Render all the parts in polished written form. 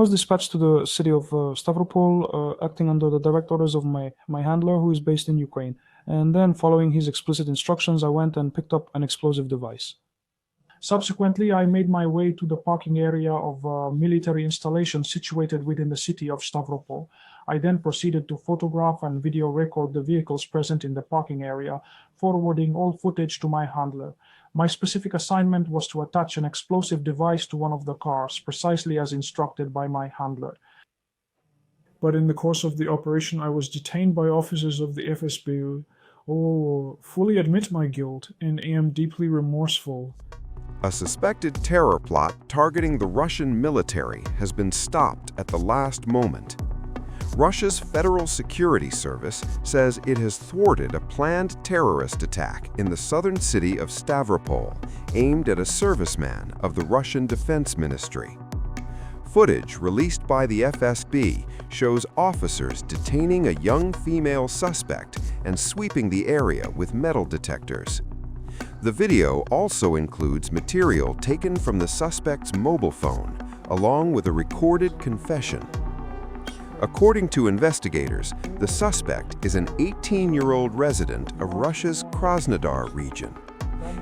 was dispatched to the city of Stavropol, acting under the direct orders of my handler, who is based in Ukraine. And then, following his explicit instructions, I went and picked up an explosive device. Subsequently, I made my way to the parking area of a military installation situated within the city of Stavropol. I then proceeded to photograph and video record the vehicles present in the parking area, forwarding all footage to my handler. My specific assignment was to attach an explosive device to one of the cars, precisely as instructed by my handler. But in the course of the operation, I was detained by officers of the FSB. Fully admit my guilt and am deeply remorseful. A suspected terror plot targeting the Russian military has been stopped at the last moment. Russia's Federal Security Service says it has thwarted a planned terrorist attack in the southern city of Stavropol, aimed at a serviceman of the Russian Defense Ministry. Footage released by the FSB shows officers detaining a young female suspect and sweeping the area with metal detectors. The video also includes material taken from the suspect's mobile phone, along with a recorded confession. According to investigators, the suspect is an 18-year-old resident of Russia's Krasnodar region.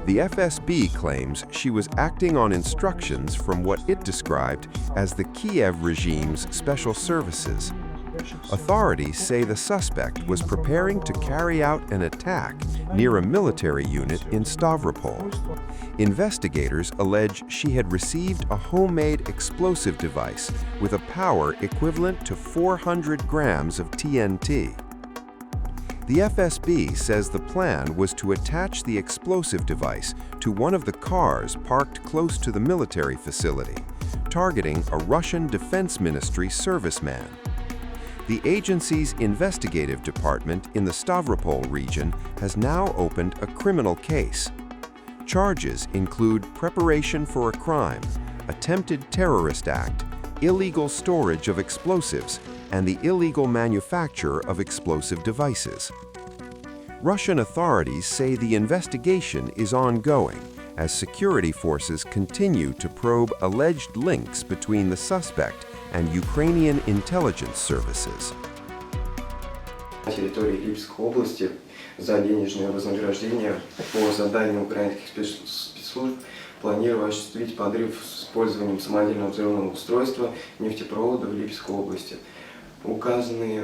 The FSB claims she was acting on instructions from what it described as the Kyiv regime's special services. Authorities say the suspect was preparing to carry out an attack near a military unit in Stavropol. Investigators allege she had received a homemade explosive device with a power equivalent to 400 grams of TNT. The FSB says the plan was to attach the explosive device to one of the cars parked close to the military facility, targeting a Russian Defense Ministry serviceman. The agency's investigative department in the Stavropol region has now opened a criminal case. Charges include preparation for a crime, attempted terrorist act, illegal storage of explosives, and the illegal manufacture of explosive devices. Russian authorities say the investigation is ongoing as security forces continue to probe alleged links between the suspect and Ukrainian intelligence services. На территории Киевской области за денежное вознаграждение по заданию украинских спецслужб планировали осуществить подрыв с использованием самодельного взрывного устройства нефтепровода в Липецкой области. Указанный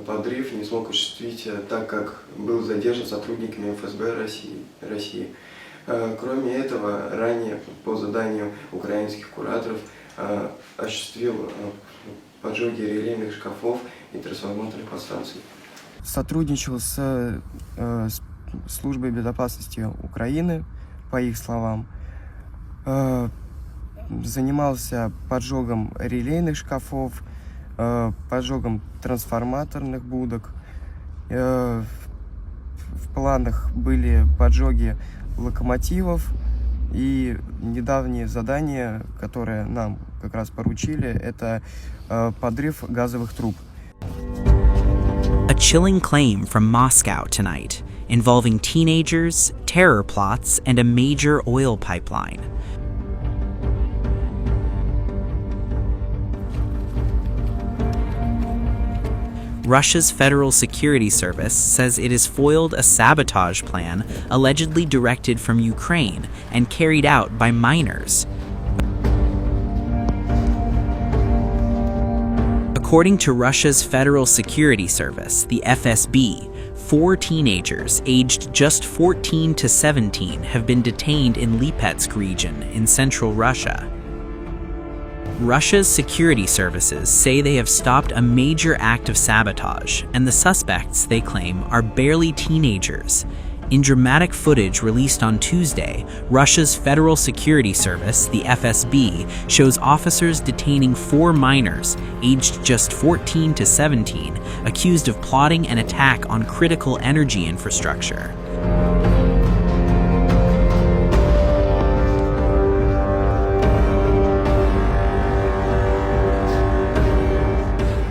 подрыв не смог осуществить, так как был задержан сотрудниками ФСБ России. Кроме этого, ранее по заданию украинских кураторов осуществил поджоги релейных шкафов и трансформаторных подстанций. Сотрудничал с службой безопасности Украины, по их словам. Занимался поджогом релейных шкафов, поджогом трансформаторных будок. В планах были поджоги локомотивов, и недавнее задание, которое нам как раз поручили, это подрыв газовых труб. A chilling claim from Moscow tonight, involving teenagers, terror plots, and a major oil pipeline. Russia's Federal Security Service says it has foiled a sabotage plan allegedly directed from Ukraine and carried out by minors. According to Russia's Federal Security Service, the FSB, 4 teenagers aged just 14 to 17 have been detained in Lipetsk region in central Russia. Russia's security services say they have stopped a major act of sabotage, and the suspects, they claim, are barely teenagers. In dramatic footage released on Tuesday, Russia's Federal Security Service, the FSB, shows officers detaining 4 minors, aged just 14 to 17, accused of plotting an attack on critical energy infrastructure.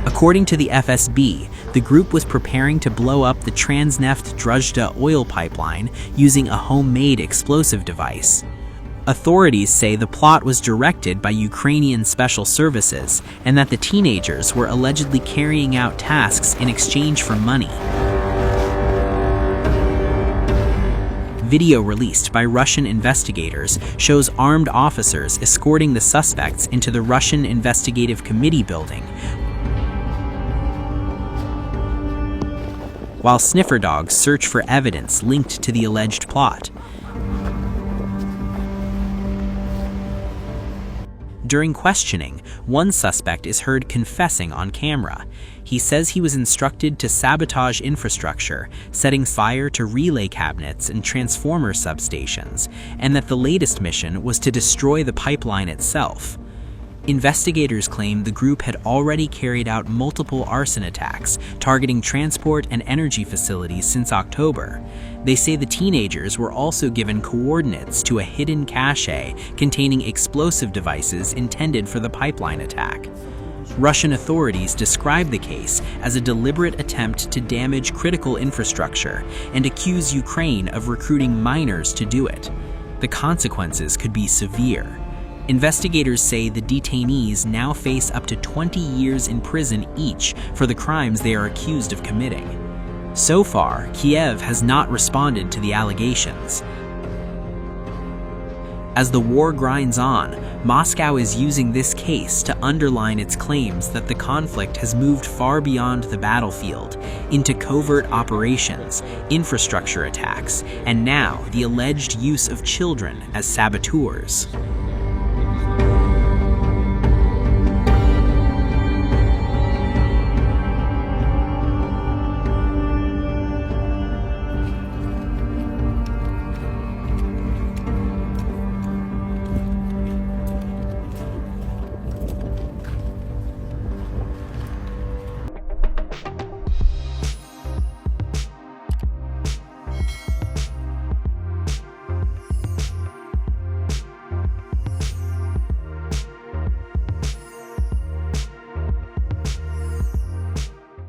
According to the FSB, the group was preparing to blow up the Transneft Druzhta oil pipeline using a homemade explosive device. Authorities say the plot was directed by Ukrainian special services and that the teenagers were allegedly carrying out tasks in exchange for money. Video released by Russian investigators shows armed officers escorting the suspects into the Russian Investigative Committee building, while sniffer dogs search for evidence linked to the alleged plot. During questioning, one suspect is heard confessing on camera. He says he was instructed to sabotage infrastructure, setting fire to relay cabinets and transformer substations, and that the latest mission was to destroy the pipeline itself. Investigators claim the group had already carried out multiple arson attacks, targeting transport and energy facilities since October. They say the teenagers were also given coordinates to a hidden cache containing explosive devices intended for the pipeline attack. Russian authorities describe the case as a deliberate attempt to damage critical infrastructure and accuse Ukraine of recruiting minors to do it. The consequences could be severe. Investigators say the detainees now face up to 20 years in prison each for the crimes they are accused of committing. So far, Kyiv has not responded to the allegations. As the war grinds on, Moscow is using this case to underline its claims that the conflict has moved far beyond the battlefield, into covert operations, infrastructure attacks, and now the alleged use of children as saboteurs.